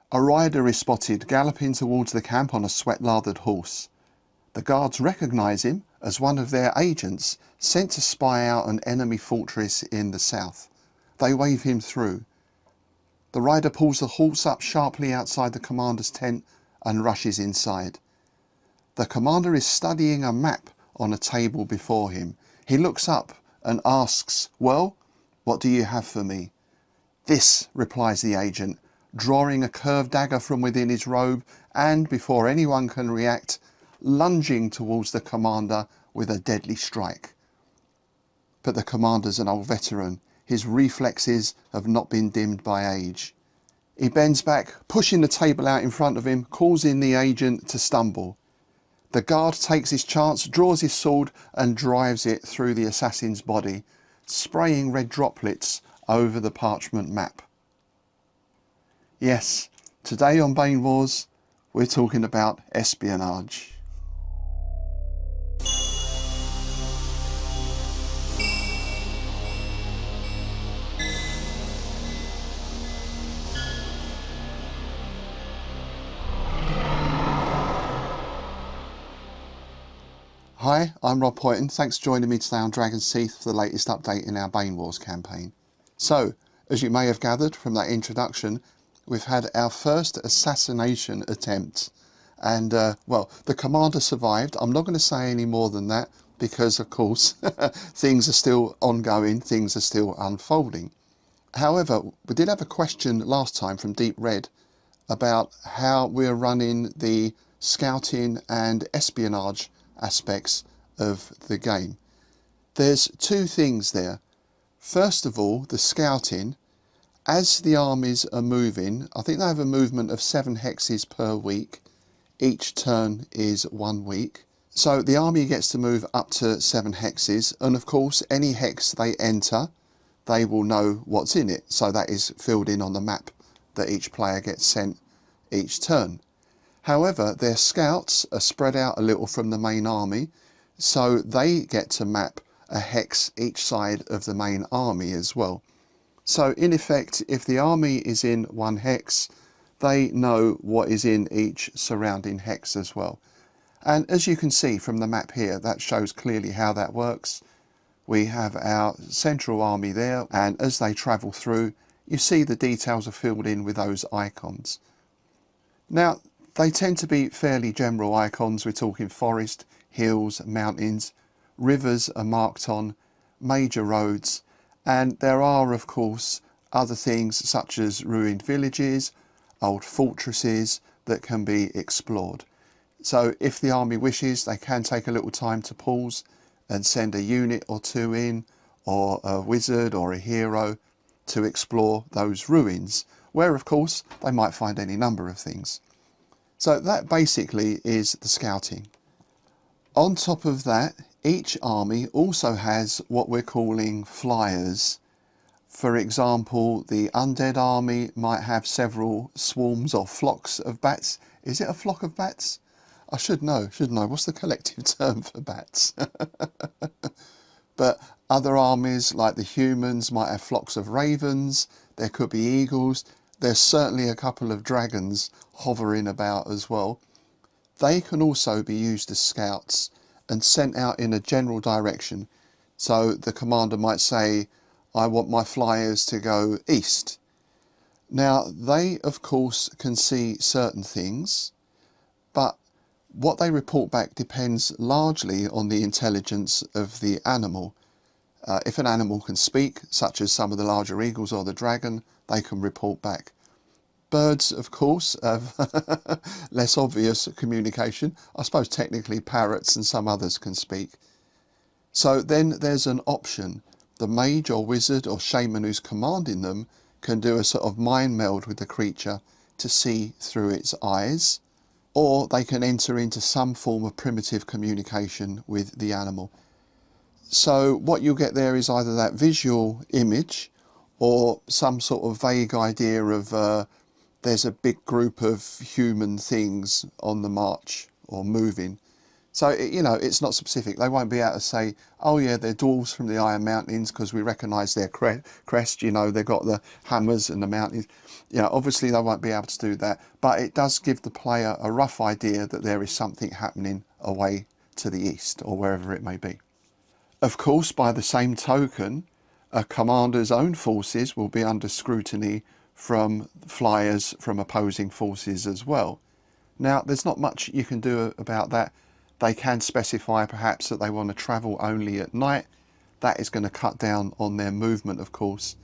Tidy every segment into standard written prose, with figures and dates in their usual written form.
A rider is spotted galloping towards the camp on a sweat-lathered horse. The guards recognise him as one of their agents sent to spy out an enemy fortress in the south. They wave him through. The rider pulls the horse up sharply outside the commander's tent and rushes inside. The commander is studying a map on a table before him. He looks up and asks, "Well, what do you have for me?" "This," replies the agent, drawing a curved dagger from within his robe and, before anyone can react, lunging towards the commander with a deadly strike. But the commander's an old veteran. His reflexes have not been dimmed by age. He bends back, pushing the table out in front of him, causing the agent to stumble. The guard takes his chance, draws his sword and drives it through the assassin's body, spraying red droplets over the parchment map. Yes, today on Bane Wars, we're talking about espionage. Hi, I'm Rob Poynton. Thanks for joining me today on Dragon's Teeth for the latest update in our Bane Wars campaign. So, as you may have gathered from that introduction, we've had our first assassination attempt. And, well, the commander survived. I'm not going to say any more than that because, of course, things are still ongoing, things are still unfolding. However, we did have a question last time from Deep Red about how we're running the scouting and espionage aspects of the game. There's two things there. First of all, the scouting. As the armies are moving, I think they have a movement of 7 hexes per week. Each turn is 1 week. So the army gets to move up to 7 hexes, and of course any hex they enter, they will know what's in it. So that is filled in on the map that each player gets sent each turn. However, their scouts are spread out a little from the main army, so they get to map a hex each side of the main army as well. So in effect, if the army is in 1 hex, they know what is in each surrounding hex as well. And as you can see from the map here, that shows clearly how that works. We have our central army there, and as they travel through, you see the details are filled in with those icons. Now, they tend to be fairly general icons. We're talking forest, hills, mountains, rivers are marked on, major roads, and there are of course other things such as ruined villages, old fortresses that can be explored. So if the army wishes, they can take a little time to pause and send a unit or 2 in, or a wizard or a hero to explore those ruins, where of course they might find any number of things. So that basically is the scouting. On top of that, each army also has what we're calling flyers. For example, the undead army might have several swarms or flocks of bats. Is it a flock of bats? I should know, shouldn't I? What's the collective term for bats? But other armies, like the humans, might have flocks of ravens. There could be eagles. There's certainly a couple of dragons hovering about as well. They can also be used as scouts and sent out in a general direction. So the commander might say, I want my flyers to go east. Now they of course can see certain things, but what they report back depends largely on the intelligence of the animal. If an animal can speak, such as some of the larger eagles or the dragon, they can report back. Birds, of course, have less obvious communication. I suppose technically parrots and some others can speak. So then there's an option. The mage or wizard or shaman who's commanding them can do a sort of mind meld with the creature to see through its eyes, or they can enter into some form of primitive communication with the animal. So what you'll get there is either that visual image or some sort of vague idea of there's a big group of human things on the march or moving. So, you know, it's not specific. They won't be able to say, oh yeah, they're dwarves from the Iron Mountains because we recognise their crest, you know, they've got the hammers and the mountains. You know, obviously they won't be able to do that, but it does give the player a rough idea that there is something happening away to the east or wherever it may be. Of course, by the same token, a commander's own forces will be under scrutiny from flyers from opposing forces as well. Now, there's not much you can do about that. They can specify perhaps that they want to travel only at night. That is going to cut down on their movement, of course.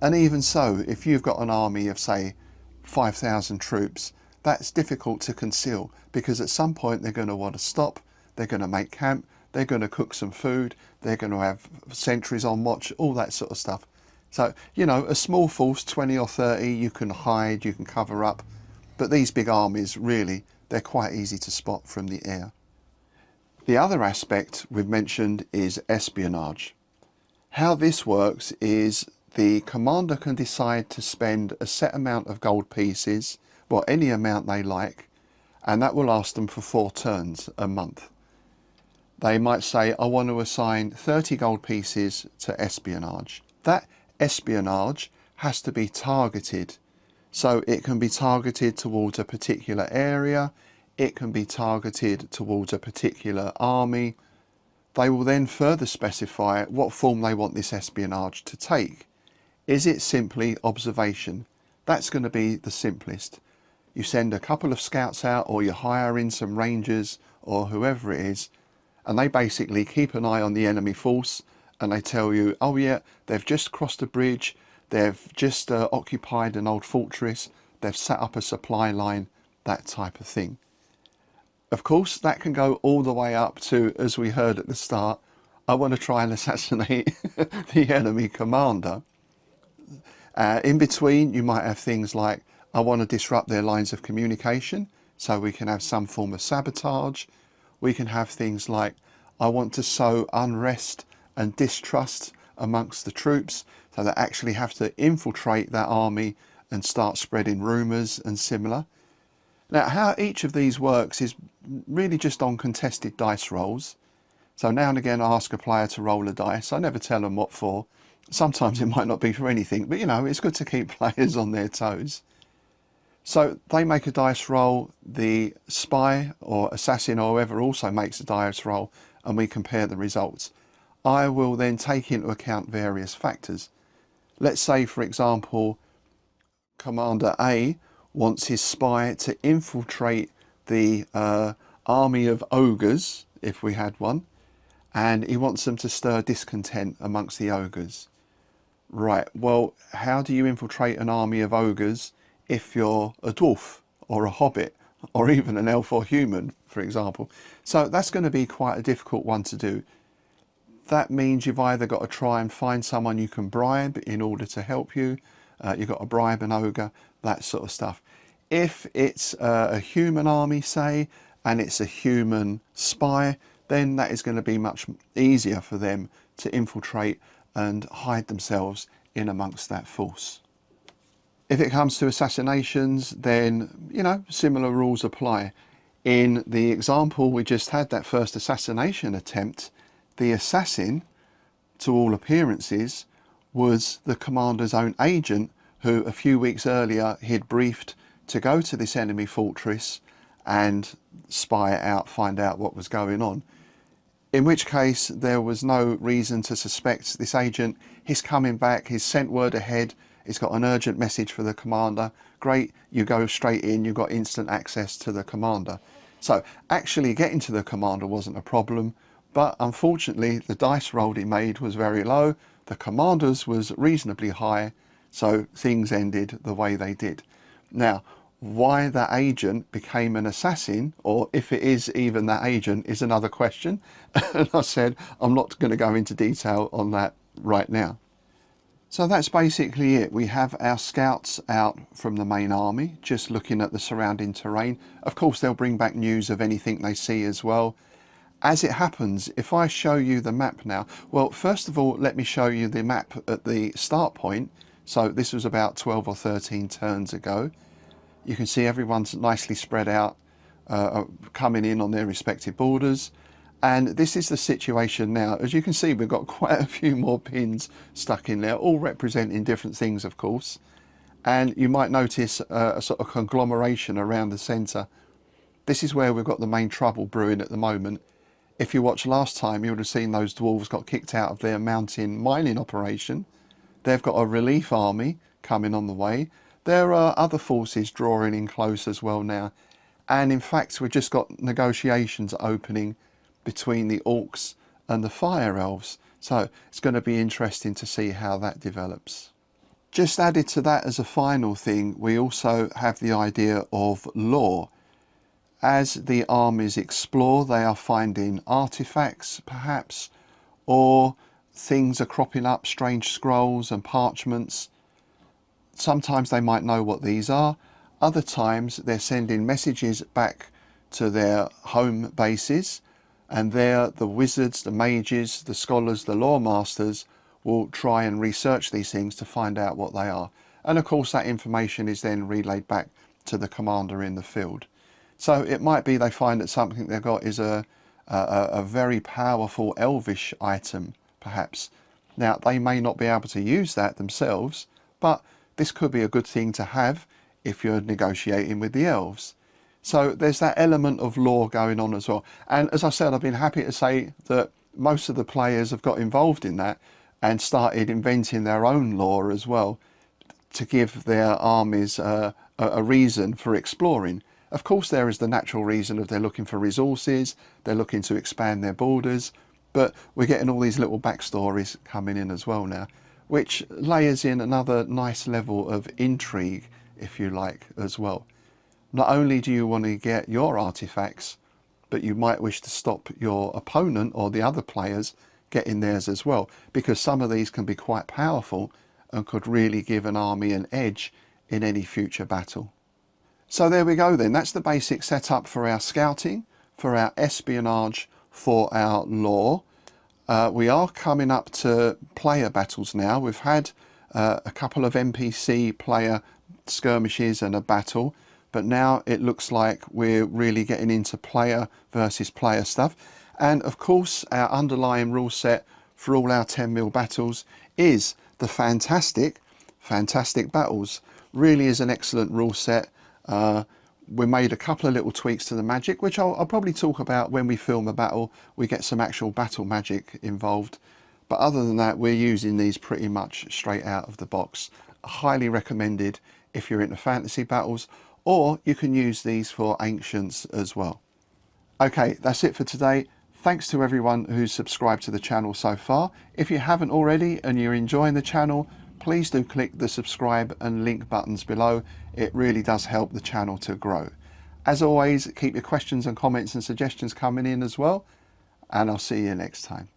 And even so, if you've got an army of, say, 5,000 troops, that's difficult to conceal because at some point they're going to want to stop, they're going to make camp, they're going to cook some food, they're going to have sentries on watch, all that sort of stuff. So, you know, a small force, 20 or 30, you can hide, you can cover up. But these big armies, really, they're quite easy to spot from the air. The other aspect we've mentioned is espionage. How this works is the commander can decide to spend a set amount of gold pieces, well, any amount they like, and that will last them for 4 turns a month. They might say, I want to assign 30 gold pieces to espionage. That espionage has to be targeted. So it can be targeted towards a particular area, it can be targeted towards a particular army. They will then further specify what form they want this espionage to take. Is it simply observation? That's going to be the simplest. You send a couple of scouts out, or you hire in some rangers or whoever it is, and they basically keep an eye on the enemy force and they tell you, oh yeah, they've just crossed a bridge, they've just occupied an old fortress, they've set up a supply line, that type of thing. Of course, that can go all the way up to, as we heard at the start, I want to try and assassinate the enemy commander. In between, you might have things like, I want to disrupt their lines of communication, so we can have some form of sabotage. We can have things like, I want to sow unrest and distrust amongst the troops, so they actually have to infiltrate that army and start spreading rumours and similar. Now, how each of these works is really just on contested dice rolls. So now and again I ask a player to roll a dice. I never tell them what for. Sometimes it might not be for anything, but you know, it's good to keep players on their toes. So they make a dice roll, the spy or assassin or whoever also makes a dice roll, and we compare the results. I will then take into account various factors. Let's say, for example, Commander A wants his spy to infiltrate the army of ogres, if we had one, and he wants them to stir discontent amongst the ogres. Right, well, how do you infiltrate an army of ogres if you're a dwarf or a hobbit or even an elf or human, for example? So that's going to be quite a difficult one to do. That means you've either got to try and find someone you can bribe in order to help you. You've got to bribe an ogre, that sort of stuff. If it's a human army, say, and it's a human spy, then that is going to be much easier for them to infiltrate and hide themselves in amongst that force. If it comes to assassinations, then, you know, similar rules apply. In the example we just had, that first assassination attempt, the assassin, to all appearances, was the commander's own agent, who a few weeks earlier he'd briefed to go to this enemy fortress and spy it out, find out what was going on. In which case there was no reason to suspect this agent. He's coming back, he's sent word ahead, he's got an urgent message for the commander. Great, you go straight in, you've got instant access to the commander. So actually getting to the commander wasn't a problem, but unfortunately the dice roll he made was very low, the commander's was reasonably high, so things ended the way they did. Now, why that agent became an assassin, or if it is even that agent, is another question. And I said I'm not going to go into detail on that right now. So that's basically it. We have our scouts out from the main army, just looking at the surrounding terrain. Of course, they'll bring back news of anything they see as well. As it happens, if I show you the map now, well, first of all, let me show you the map at the start point. So this was about 12 or 13 turns ago. You can see everyone's nicely spread out coming in on their respective borders. And this is the situation now. As you can see, we've got quite a few more pins stuck in there, all representing different things, of course. And you might notice a sort of conglomeration around the centre. This is where we've got the main trouble brewing at the moment. If you watched last time, you would have seen those dwarves got kicked out of their mountain mining operation. They've got a relief army coming on the way. There are other forces drawing in close as well now. And in fact, we've just got negotiations opening between the orcs and the fire elves. So it's going to be interesting to see how that develops. Just added to that as a final thing, we also have the idea of lore. As the armies explore, they are finding artifacts perhaps, or things are cropping up, strange scrolls and parchments. Sometimes they might know what these are. Other times they're sending messages back to their home bases, and there the wizards, the mages, the scholars, the lore masters will try and research these things to find out what they are. And of course that information is then relayed back to the commander in the field. So it might be they find that something they've got is a very powerful elvish item perhaps. Now they may not be able to use that themselves, but this could be a good thing to have if you're negotiating with the elves. So there's that element of lore going on as well. And as I said, I've been happy to say that most of the players have got involved in that and started inventing their own lore as well to give their armies a reason for exploring. Of course, there is the natural reason of they're looking for resources, they're looking to expand their borders, but we're getting all these little backstories coming in as well now, which layers in another nice level of intrigue, if you like, as well. Not only do you want to get your artifacts, but you might wish to stop your opponent or the other players getting theirs as well, because some of these can be quite powerful and could really give an army an edge in any future battle. So there we go then, that's the basic setup for our scouting, for our espionage, for our lore. We are coming up to player battles now. We've had a couple of NPC player skirmishes and a battle, but now it looks like we're really getting into player versus player stuff. And of course our underlying rule set for all our 10mm battles is the fantastic battles. Really is an excellent rule set. We made a couple of little tweaks to the magic, which I'll probably talk about when we film a battle. We get some actual battle magic involved, but other than that we're using these pretty much straight out of the box. Highly recommended if you're into fantasy battles, or you can use these for ancients as well. Okay, that's it for today. Thanks to everyone who's subscribed to the channel so far. If you haven't already and you're enjoying the channel, please do click the subscribe and link buttons below. It really does help the channel to grow. As always, keep your questions and comments and suggestions coming in as well, and I'll see you next time.